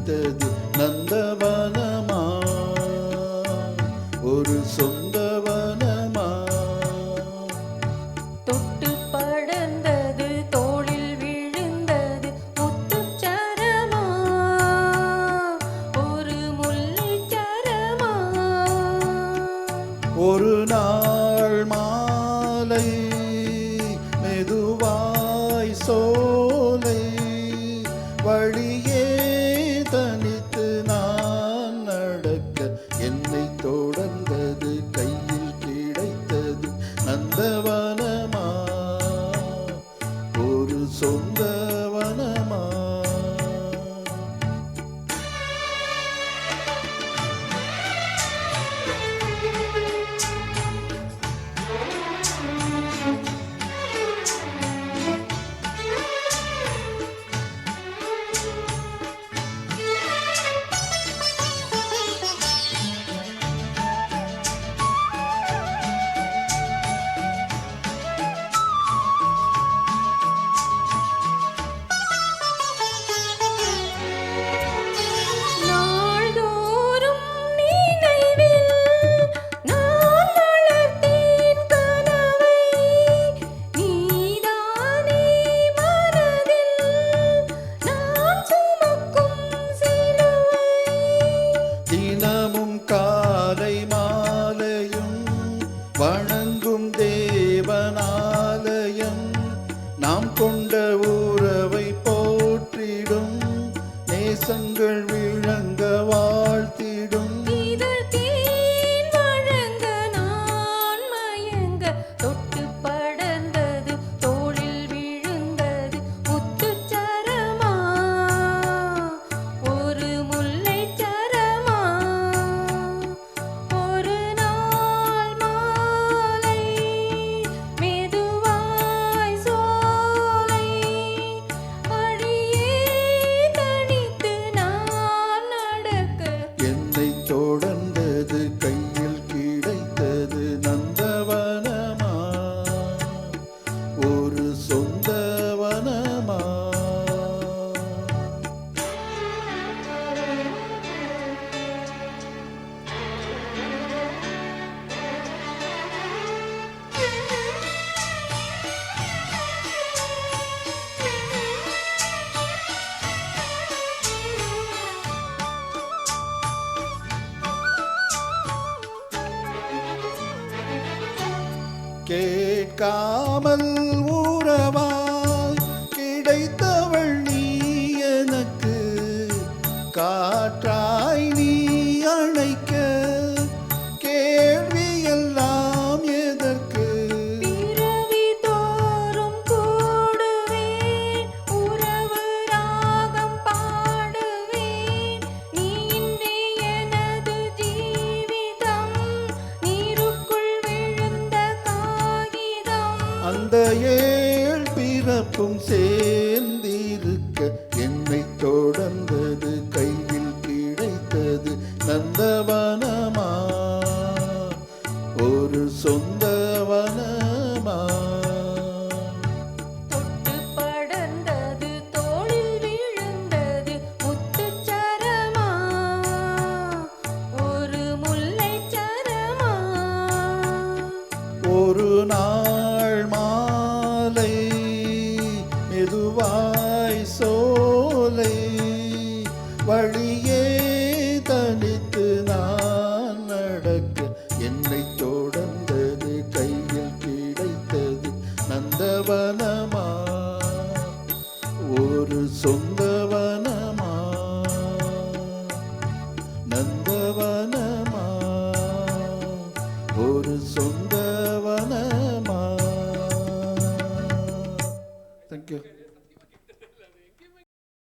கிடைத்தது நந்தவனமா, ஒரு சொந்தவனமா. தொட்டு படர்ந்தது தோளில் விழுந்தது முத்துச்சரமா, ஒரு முல்லைச்சரமா. ஒரு நாள் மாலை மெதுவாய் சோலை வழியே தனித்து நான் நடக்க என்னை தொடர்ந்தது கையில் கிடைத்தது நந்தவனமா, ஒரு சொந்தவனமா. நாள்தோறும் நினைவில் நான் வளர்த்தேன் கனவை, நீதானே மனதில் நான் சுமக்கும் சிலுவை. தினமும் காலை மாலையும் வணங்கும் தேவனாலயம், நாம் கொண்ட உறவை போற்றிடும் நேசங்கள் விளங்க வாழ்த்திடும். இதழ் தேன் வழங்க நான் மயங்க, தொட்டு படர்ந்தது தோளில் விழுந்தது முத்துச்சரமா, ஒரு முல்லைச்சரமா. ஒரு நாள் மாலை மெதுவாய் சோலை வழியே தனித்து நான் நடக்க என்னை தொடர்ந்தது கையில் கிடைத்தது நந்தவனமா, ஒரு சொந்தவனமா. கேட்காமல் உறவாய் கிடைத்தவள் நீ எனக்கு, காற்றாய் நீ அணைக்க கேள்வியெல்லாம் எதற்கு. பிறவி தோறும் கூடுவேன், உறவு ராகம் பாடுவேன், நீ இன்றி எனது ஜீவிதம் நீருக்குள் விழுந்த காகிதம். அந்த ஏழ் பிறப்பும் சேர்ந்திருக்க என்னை தொடர்ந்தது கையில் கிடைத்தது நந்தவனமா, ஒரு சொந்தவனமா. தொட்டு படர்ந்தது தோளில் விழுந்தது முத்துச்சரமா, ஒரு முல்லைச்சரமா. ஒரு நாள் மாலை மெதுவாய் சோலை வழியே தனித்து நான் நடக்க என்னை தொடர்ந்தது கையில் கிடைத்தது நந்தவனமா, ஒரு சொந்தவனமா. நந்தவனமா, ஒரு சொந்த